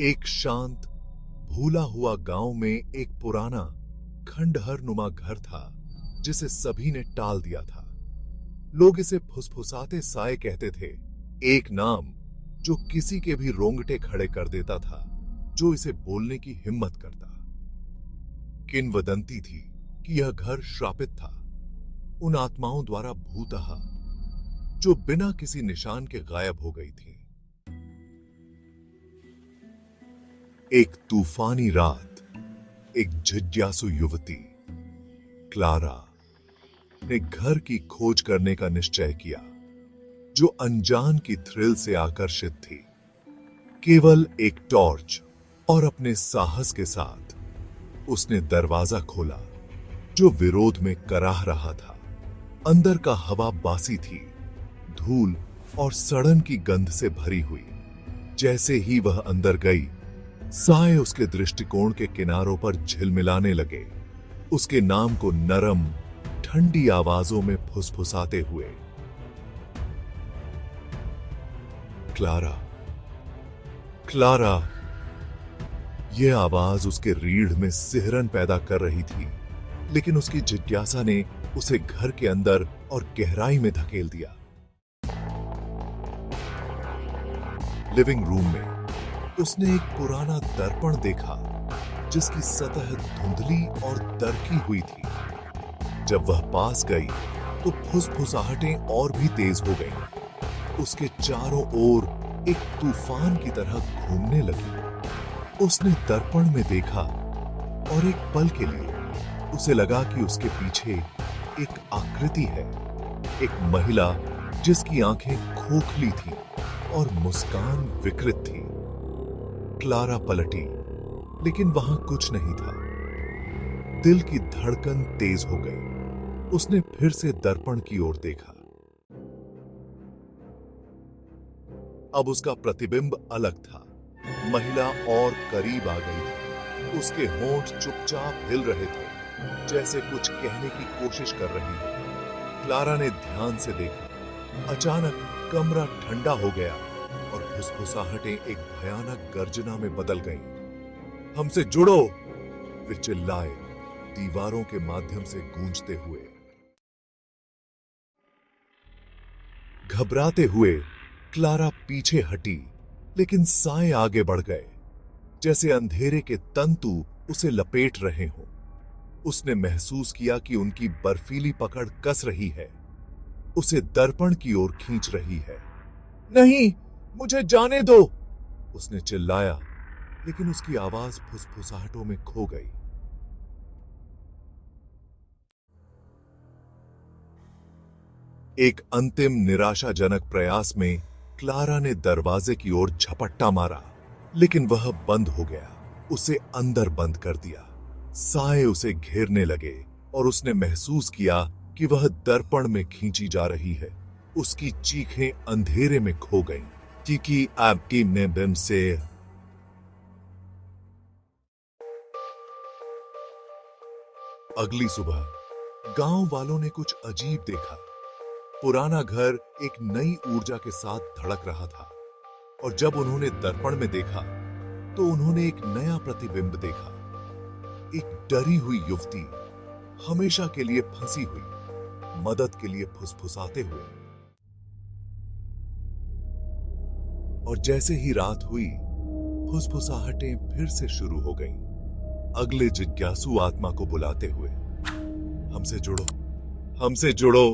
एक शांत, भूला हुआ गांव में एक पुराना, खंडहर नुमा घर था जिसे सभी ने टाल दिया था। लोग इसे फुसफुसाते साए कहते थे, एक नाम जो किसी के भी रोंगटे खड़े कर देता था जो इसे बोलने की हिम्मत करता। किंवदंती थी कि यह घर श्रापित था, उन आत्माओं द्वारा भूतहा जो बिना किसी निशान के गायब हो गई थी। एक तूफानी रात, एक जिज्ञासु युवती क्लारा ने घर की खोज करने का निश्चय किया, जो अनजान की थ्रिल से आकर्षित थी। केवल एक टॉर्च और अपने साहस के साथ उसने दरवाजा खोला जो विरोध में कराह रहा था। अंदर का हवा बासी थी, धूल और सड़न की गंध से भरी हुई। जैसे ही वह अंदर गई, साए उसके दृष्टिकोण के किनारों पर झिलमिलाने लगे, उसके नाम को नरम, ठंडी आवाजों में फुसफुसाते हुए। Clara, Clara. यह आवाज उसके रीढ़ में सिहरन पैदा कर रही थी, लेकिन उसकी जिज्ञासा ने उसे घर के अंदर और गहराई में धकेल दिया। लिविंग रूम में उसने एक पुराना दर्पण देखा जिसकी सतह धुंधली और दरकी हुई थी। जब वह पास गई तो फुसफुसाहटें और भी तेज हो गईं। उसके चारों ओर एक तूफान की तरह घूमने लगी। उसने दर्पण में देखा और एक पल के लिए उसे लगा कि उसके पीछे एक आकृति है, एक महिला जिसकी आंखें खोखली थीं और मुस्कान विकृत थी। क्लारा पलटी, लेकिन वहां कुछ नहीं था। दिल की धड़कन तेज हो गई। उसने फिर से दर्पण की ओर देखा। अब उसका प्रतिबिंब अलग था। महिला और करीब आ गई थी। उसके होंठ चुपचाप हिल रहे थे, जैसे कुछ कहने की कोशिश कर रही हो। क्लारा ने ध्यान से देखा। अचानक कमरा ठंडा हो गया और फुसफुसाहटें एक भयानक गर्जना में बदल गईं। हमसे जुड़ो, वे चिल्लाए, दीवारों के माध्यम से गूंजते हुए। घबराते हुए क्लारा पीछे हटी, लेकिन साए आगे बढ़ गए, जैसे अंधेरे के तंतु उसे लपेट रहे हों। उसने महसूस किया कि उनकी बर्फीली पकड़ कस रही है, उसे दर्पण की ओर खींच रही है। नहीं, मुझे जाने दो, उसने चिल्लाया, लेकिन उसकी आवाज फुसफुसाहटों में खो गई। एक अंतिम निराशाजनक प्रयास में क्लारा ने दरवाजे की ओर झपट्टा मारा, लेकिन वह बंद हो गया। उसे अंदर बंद कर दिया। साए उसे घेरने लगे और उसने महसूस किया कि वह दर्पण में खींची जा रही है। उसकी चीखें अंधेरे में खो गईं, क्योंकि आपकी ने बिम से। अगली सुबह गांव वालों ने कुछ अजीब देखा। पुराना घर एक नई ऊर्जा के साथ धड़क रहा था, और जब उन्होंने दर्पण में देखा तो उन्होंने एक नया प्रतिबिंब देखा। एक डरी हुई युवती, हमेशा के लिए फंसी हुई, मदद के लिए फुसफुसाते हुए। और जैसे ही रात हुई, फुसफुसाहटें फिर से शुरू हो गईं, अगले जिज्ञासु आत्मा को बुलाते हुए। हमसे जुड़ो, हमसे जुड़ो,